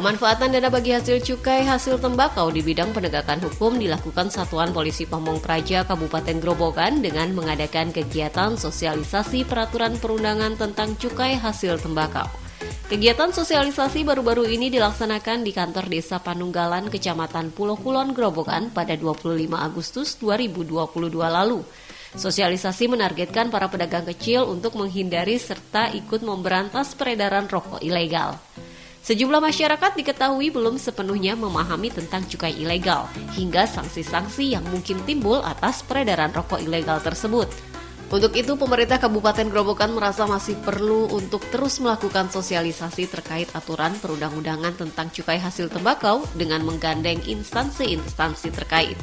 Pemanfaatan dana bagi hasil cukai hasil tembakau di bidang penegakan hukum dilakukan Satuan Polisi Pamong Praja Kabupaten Grobogan dengan mengadakan kegiatan sosialisasi peraturan perundangan tentang cukai hasil tembakau. Kegiatan sosialisasi baru-baru ini dilaksanakan di kantor Desa Panunggalan, Kecamatan Pulau Kulon, Grobogan pada 25 Agustus 2022 lalu. Sosialisasi menargetkan para pedagang kecil untuk menghindari serta ikut memberantas peredaran rokok ilegal. Sejumlah masyarakat diketahui belum sepenuhnya memahami tentang cukai ilegal, hingga sanksi-sanksi yang mungkin timbul atas peredaran rokok ilegal tersebut. Untuk itu, pemerintah Kabupaten Grobogan merasa masih perlu untuk terus melakukan sosialisasi terkait aturan perundang-undangan tentang cukai hasil tembakau dengan menggandeng instansi-instansi terkait.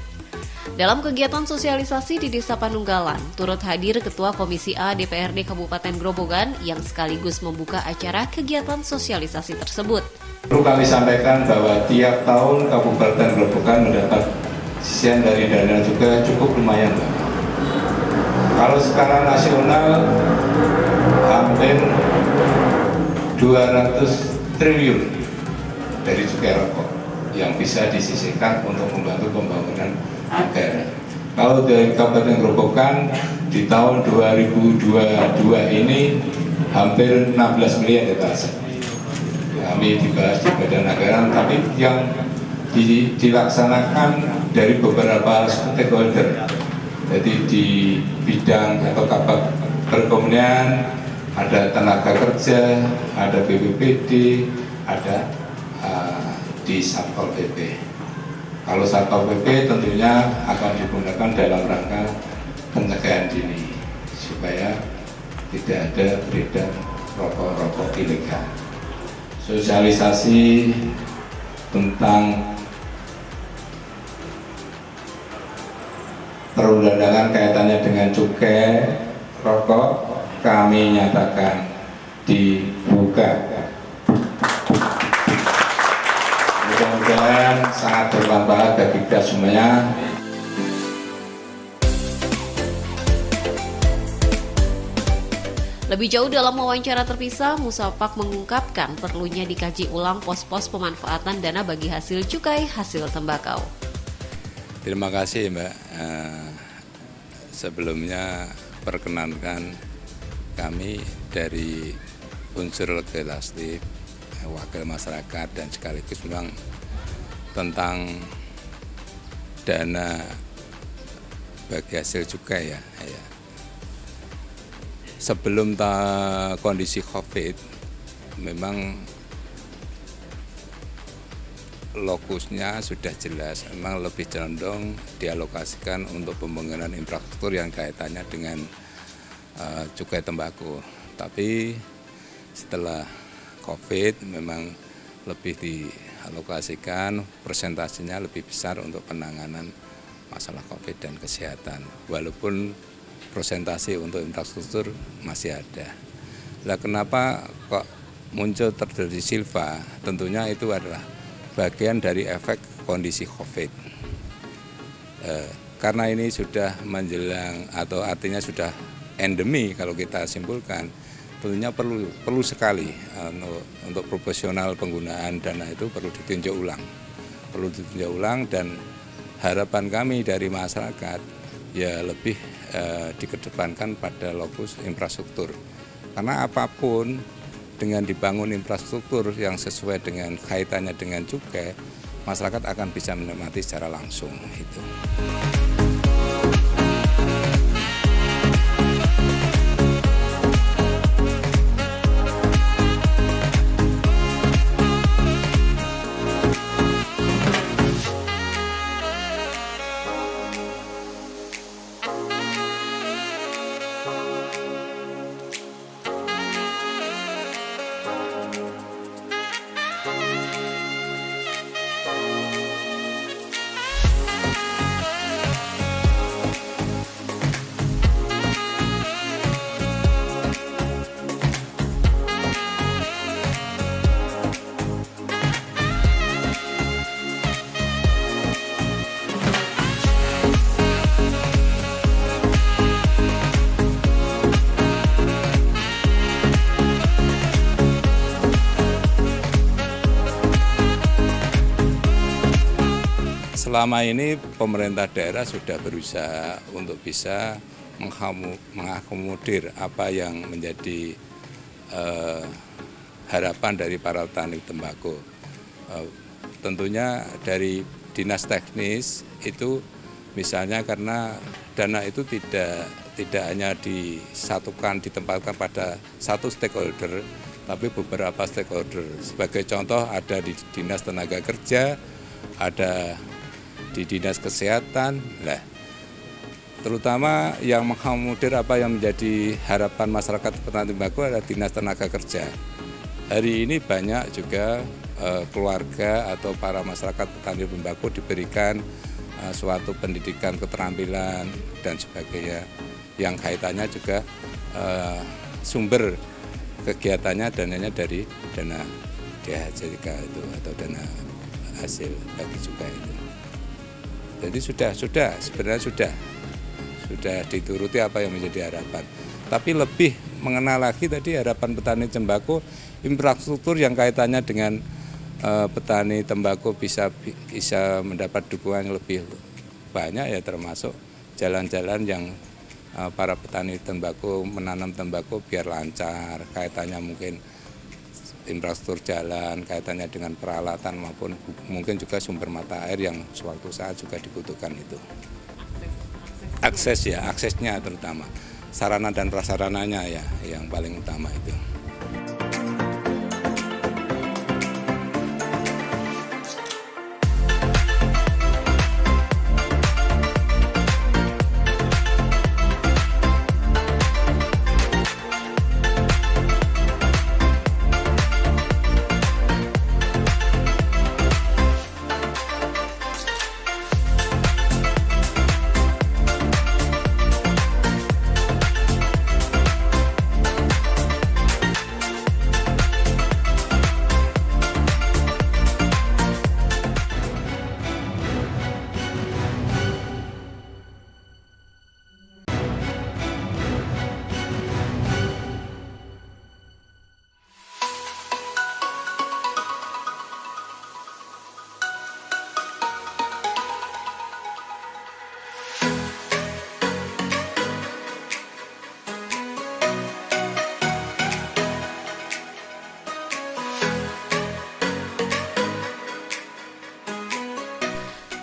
Dalam kegiatan sosialisasi di Desa Panunggalan, turut hadir Ketua Komisi A DPRD Kabupaten Grobogan yang sekaligus membuka acara kegiatan sosialisasi tersebut. Perlu kami sampaikan bahwa tiap tahun Kabupaten Grobogan mendapat sisian dari dana juga cukup lumayan, Pak. Kalau secara nasional hampir 200 triliun dari cukai rokok yang bisa disisihkan untuk membantu pembangunan negara. Kalau dari Kabupaten Grobogan di tahun 2022 ini hampir 16 miliar ya Pak. Kami dibahas di Badan Anggaran, tapi yang dilaksanakan dari beberapa stakeholder. Jadi di bidang atau kabak perekonomian ada tenaga kerja, ada BPBD, ada di Satpol PP. Kalau Satpol PP tentunya akan digunakan dalam rangka pencegahan dini supaya tidak ada beredar rokok-rokok ilegal. Sosialisasi tentang perundangan kaitannya dengan cukai rokok kami nyatakan dibuka. Mudah-mudahan sangat bermanfaat bagi kita semuanya. Lebih jauh dalam wawancara terpisah, Musapak mengungkapkan perlunya dikaji ulang pos-pos pemanfaatan dana bagi hasil cukai hasil tembakau. Terima kasih Mbak. Sebelumnya perkenankan kami dari unsur legislatif, wakil masyarakat dan sekaligus memang tentang dana bagi hasil cukai ya. Sebelum kondisi COVID memang lokusnya sudah jelas, memang lebih condong dialokasikan untuk pembangunan infrastruktur yang kaitannya dengan cukai tembakau. Tapi setelah COVID memang lebih dialokasikan, presentasinya lebih besar untuk penanganan masalah COVID dan kesehatan. Walaupun presentasi untuk infrastruktur masih ada. Nah, kenapa kok muncul terjadi silva? Tentunya itu adalah bagian dari efek kondisi COVID. Karena ini sudah menjelang atau artinya sudah endemi kalau kita simpulkan, tentunya perlu sekali untuk proporsional penggunaan dana itu perlu ditinjau ulang dan harapan kami dari masyarakat ya lebih dikedepankan pada lokus infrastruktur. Karena apapun dengan dibangun infrastruktur yang sesuai dengan kaitannya dengan cukai, masyarakat akan bisa menikmati secara langsung itu. selama ini pemerintah daerah sudah berusaha untuk bisa mengakomodir apa yang menjadi harapan dari para petani tembakau. Tentunya dari dinas teknis itu misalnya karena dana itu tidak hanya ditempatkan pada satu stakeholder, tapi beberapa stakeholder. Sebagai contoh ada di dinas tenaga kerja, ada di dinas kesehatan. Nah, terutama yang mengakomodir apa yang menjadi harapan masyarakat petani tembakau adalah dinas tenaga kerja. Hari ini banyak juga keluarga atau para masyarakat petani tembakau diberikan suatu pendidikan keterampilan dan sebagainya yang kaitannya juga sumber kegiatannya dananya dari dana DHJK itu atau dana hasil bagi cukai itu. Jadi sebenarnya sudah dituruti apa yang menjadi harapan. Tapi lebih mengenal lagi tadi harapan petani tembakau, infrastruktur yang kaitannya dengan petani tembakau bisa mendapat dukungan yang lebih banyak, ya termasuk jalan-jalan yang para petani tembakau menanam tembakau biar lancar, kaitannya mungkin infrastruktur jalan, kaitannya dengan peralatan maupun mungkin juga sumber mata air yang suatu saat juga dibutuhkan itu. Aksesnya terutama, sarana dan prasarananya ya yang paling utama itu.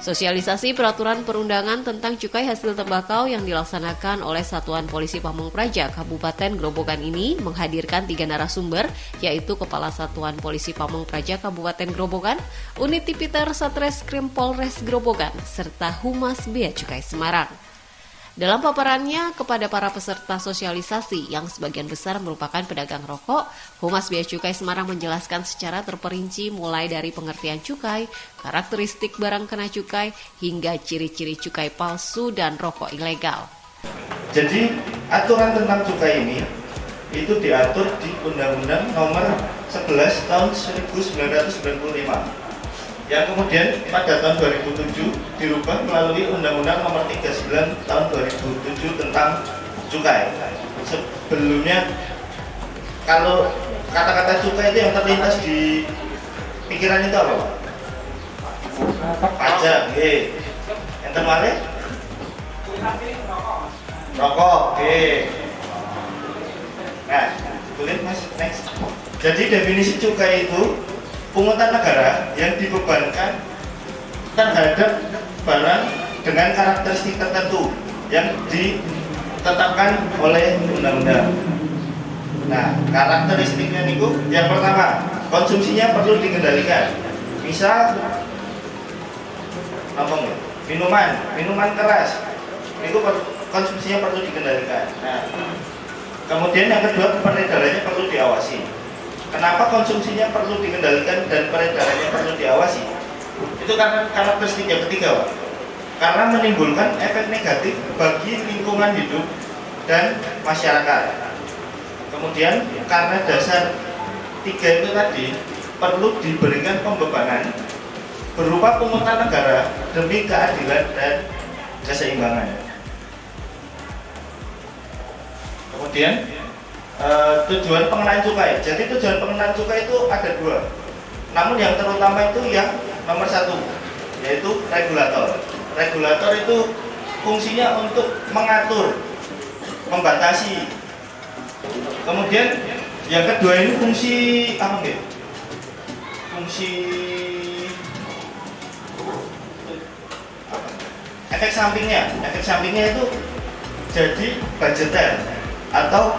Sosialisasi peraturan perundangan tentang cukai hasil tembakau yang dilaksanakan oleh Satuan Polisi Pamong Praja Kabupaten Grobogan ini menghadirkan 3 narasumber, yaitu Kepala Satuan Polisi Pamong Praja Kabupaten Grobogan, Unit Tipiter Satreskrim Polres Grobogan, serta Humas Bea Cukai Semarang. Dalam paparannya kepada para peserta sosialisasi yang sebagian besar merupakan pedagang rokok, Humas Bea Cukai Semarang menjelaskan secara terperinci mulai dari pengertian cukai, karakteristik barang kena cukai, hingga ciri-ciri cukai palsu dan rokok ilegal. Jadi aturan tentang cukai ini itu diatur di Undang-Undang Nomor 11 Tahun 1995. Yang kemudian pada tahun 2007 dirubah melalui Undang-Undang Nomor 39 Tahun 2007 tentang cukai. Sebelumnya, kalau kata-kata cukai itu yang terlintas di pikiran itu apa? Pajak, enten malih? Rokok, Nah, boleh Mas, next. Jadi definisi cukai itu pungutan negara yang dibebankan terhadap barang dengan karakteristik tertentu yang ditetapkan oleh undang-undang. Nah, karakteristiknya itu yang pertama, konsumsinya perlu dikendalikan. Misal minuman keras, itu konsumsinya perlu dikendalikan. Nah, kemudian yang kedua, peredarannya perlu diawasi. Kenapa konsumsinya perlu dikendalikan dan peredarannya perlu diawasi? Itu karena karakteristik yang ketiga, Pak. Karena menimbulkan efek negatif bagi lingkungan hidup dan masyarakat. Kemudian karena dasar 3 itu tadi perlu diberikan pembebanan berupa pungutan negara demi keadilan dan keseimbangan. Kemudian tujuan pengenaan cukai. Jadi tujuan pengenaan cukai itu ada 2. Namun yang terutama itu yang nomor 1, yaitu regulator. Regulator itu fungsinya untuk mengatur, membatasi. Kemudian yang kedua ini fungsi apa nih? Fungsi efek sampingnya itu jadi budgeter atau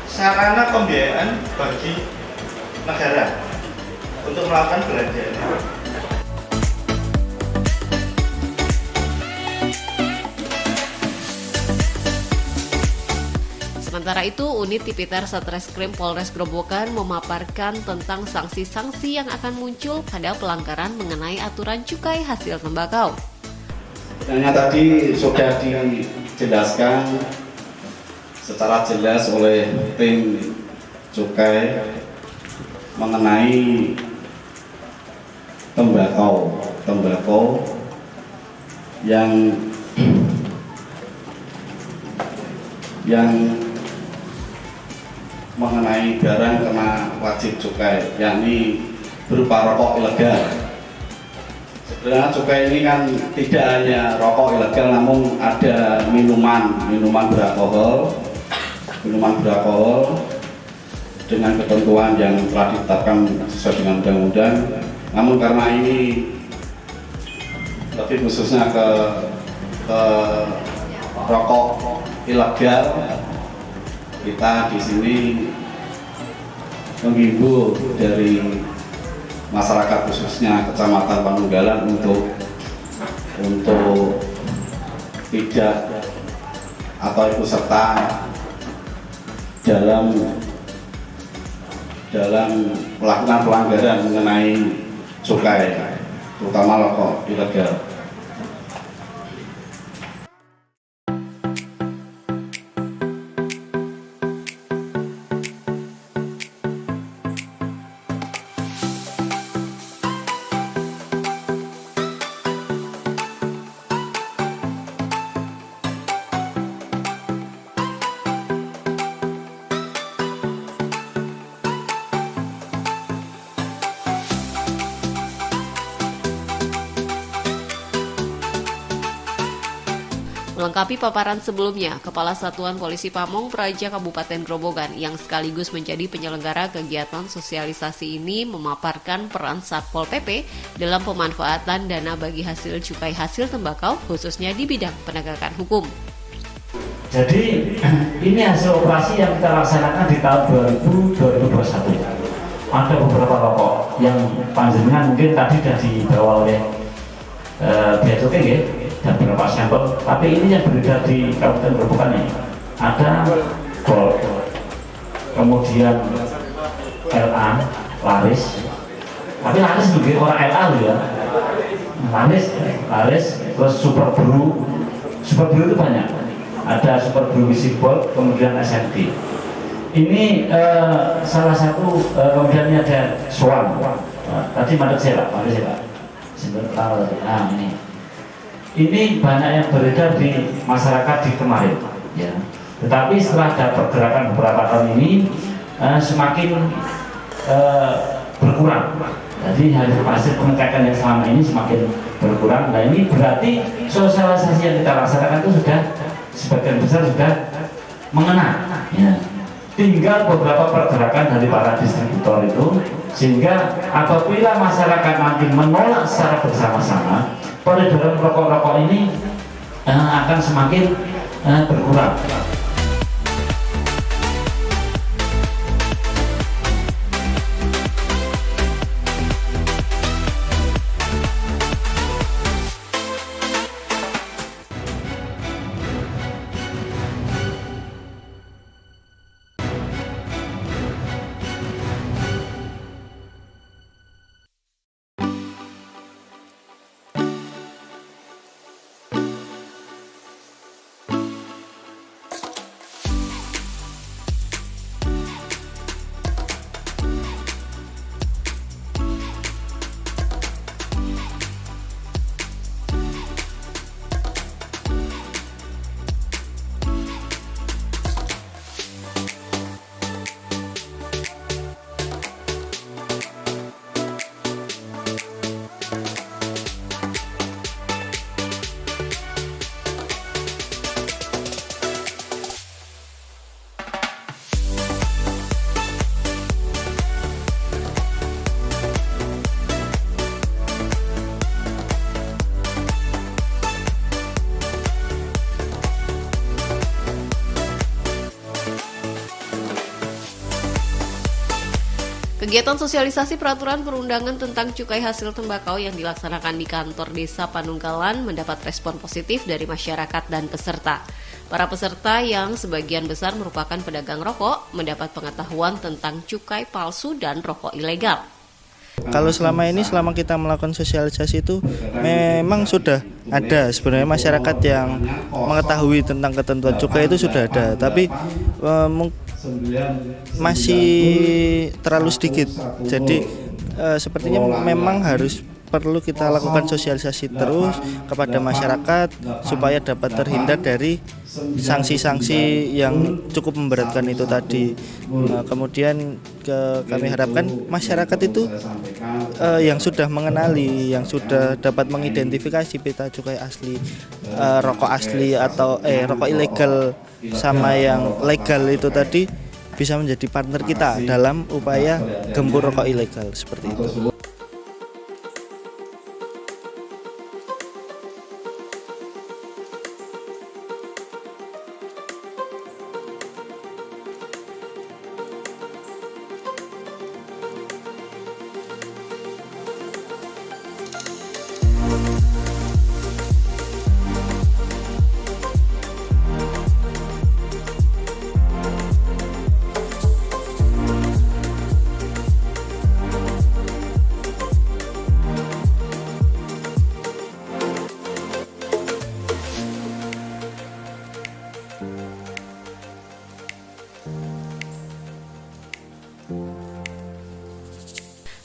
sarana pembiayaan bagi negara untuk melakukan belanja. Sementara itu, unit Tipiter Satreskrim Polres Grobogan memaparkan tentang sanksi-sanksi yang akan muncul pada pelanggaran mengenai aturan cukai hasil tembakau. Sebenarnya tadi sudah dijelaskan secara jelas oleh tim cukai mengenai tembakau yang mengenai barang kena wajib cukai, yakni berupa rokok ilegal. Sebenarnya cukai ini kan tidak hanya rokok ilegal, namun ada minuman beralkohol dengan ketentuan yang telah ditetapkan sesuai dengan undang-undang. Namun karena ini lebih khususnya ke rokok ilegal, kita di sini menghimbau dari masyarakat khususnya Kecamatan Panunggalan untuk tidak atau ikut serta dalam melakukan pelanggaran mengenai cukai, terutama rokok ilegal. Melengkapi paparan sebelumnya, Kepala Satuan Polisi Pamong Praja Kabupaten Grobogan yang sekaligus menjadi penyelenggara kegiatan sosialisasi ini memaparkan peran Satpol PP dalam pemanfaatan dana bagi hasil cukai hasil tembakau khususnya di bidang penegakan hukum. Jadi ini hasil operasi yang kita laksanakan di tahun 2021. Ada beberapa rokok yang panjenengan mungkin tadi sudah dibawa oleh Bea Cukai ya, dan beberapa sampel, tapi ini yang beredar di Kabupaten Grobogan ini ada Gold, kemudian LA, Laris, tapi Laris juga orang LA loh ya, Laris, terus Super Brew itu banyak, ada Super Brew Visible, kemudian SMD. Ini salah satu, kemudian ini ada Swan, tadi Madek Sela, nah ini banyak yang beredar di masyarakat di kemarin, ya. Tetapi setelah ada pergerakan beberapa tahun ini semakin berkurang. Jadi hasil pengecekan yang selama ini semakin berkurang. Nah ini berarti sosialisasi yang kita laksanakan itu sudah sebagian besar sudah mengena. Ya. Tinggal beberapa pergerakan dari para distributor itu, sehingga apabila masyarakat nanti menolak secara bersama-sama, peredaran rokok-rokok ini akan semakin berkurang. Kegiatan sosialisasi peraturan perundangan tentang cukai hasil tembakau yang dilaksanakan di kantor Desa Panunggalan mendapat respon positif dari masyarakat dan peserta. Para peserta yang sebagian besar merupakan pedagang rokok mendapat pengetahuan tentang cukai palsu dan rokok ilegal. Kalau selama kita melakukan sosialisasi itu memang sudah ada sebenarnya masyarakat yang mengetahui tentang ketentuan cukai itu sudah ada, tapi masih terlalu sedikit. Jadi sepertinya memang perlu kita lakukan sosialisasi terus kepada masyarakat supaya dapat terhindar dari sanksi-sanksi yang cukup memberatkan itu tadi. Kemudian kami harapkan masyarakat itu yang sudah mengenali, yang sudah dapat mengidentifikasi pita cukai asli, rokok asli atau rokok ilegal sama yang legal itu tadi bisa menjadi partner kita dalam upaya gempur rokok ilegal seperti itu.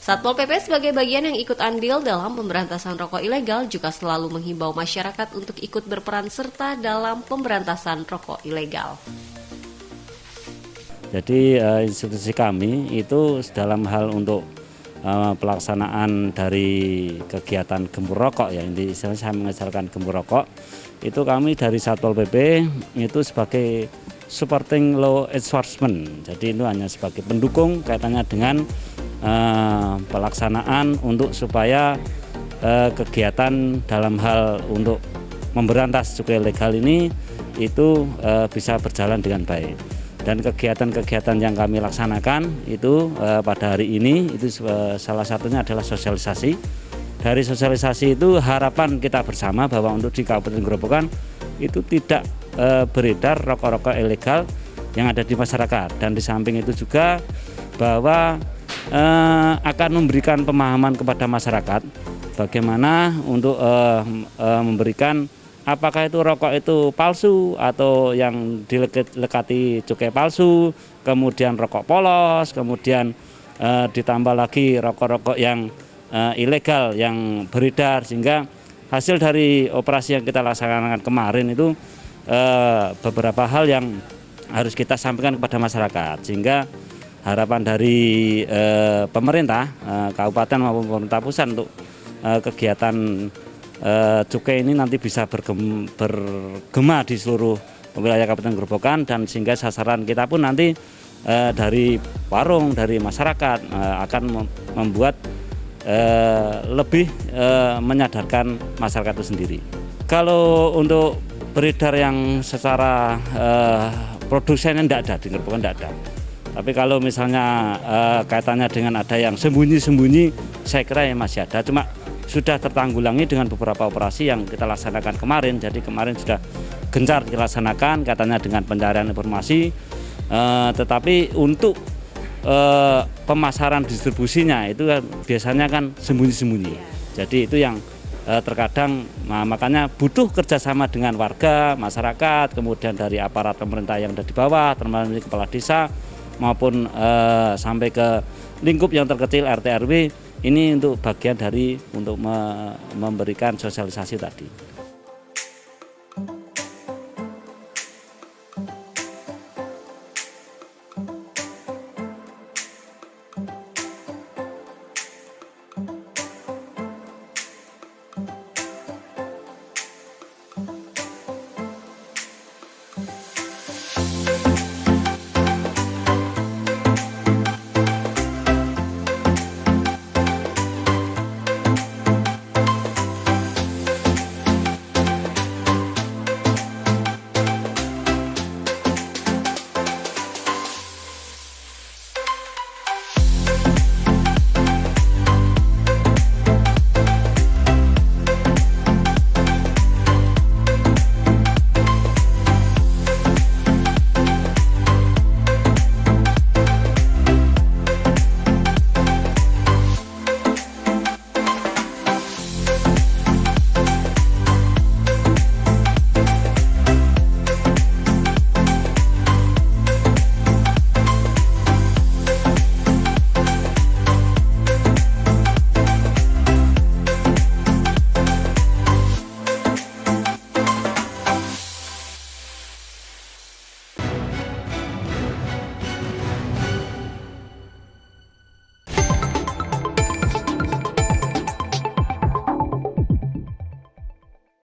Satpol PP sebagai bagian yang ikut andil dalam pemberantasan rokok ilegal juga selalu menghimbau masyarakat untuk ikut berperan serta dalam pemberantasan rokok ilegal. Jadi institusi kami itu dalam hal untuk pelaksanaan dari kegiatan gempur rokok, ya istilahnya saya mengajarkan gempur rokok, itu kami dari Satpol PP itu sebagai supporting law enforcement. Jadi itu hanya sebagai pendukung kaitannya dengan pelaksanaan untuk supaya kegiatan dalam hal untuk memberantas cukai legal ini itu bisa berjalan dengan baik. Dan kegiatan-kegiatan yang kami laksanakan itu pada hari ini itu salah satunya adalah sosialisasi. Dari sosialisasi itu harapan kita bersama bahwa untuk di Kabupaten Grobogan itu tidak beredar rokok-rokok ilegal yang ada di masyarakat, dan di samping itu juga bahwa akan memberikan pemahaman kepada masyarakat bagaimana untuk memberikan apakah itu rokok itu palsu atau yang dilekati cukai palsu, kemudian rokok polos, kemudian ditambah lagi rokok-rokok yang ilegal yang beredar, sehingga hasil dari operasi yang kita laksanakan kemarin itu beberapa hal yang harus kita sampaikan kepada masyarakat, sehingga harapan dari pemerintah kabupaten maupun pemerintah pusat untuk kegiatan cukai ini nanti bisa bergema di seluruh wilayah Kabupaten Grobogan, dan sehingga sasaran kita pun nanti dari warung, dari masyarakat akan membuat lebih menyadarkan masyarakat itu sendiri. Kalau untuk beredar yang secara produsennya tidak ada, di Grobogan tidak ada. Tapi kalau misalnya kaitannya dengan ada yang sembunyi-sembunyi, saya kira ya masih ada. Cuma sudah tertanggulangi dengan beberapa operasi yang kita laksanakan kemarin. Jadi kemarin sudah gencar dilaksanakan katanya dengan pencarian informasi. Tetapi untuk pemasaran distribusinya itu kan biasanya kan sembunyi-sembunyi. Jadi itu yang terkadang makanya butuh kerjasama dengan warga, masyarakat, kemudian dari aparat pemerintah yang ada di bawah, termasuk kepala desa, maupun sampai ke lingkup yang terkecil RT RW, ini untuk bagian dari untuk memberikan sosialisasi tadi.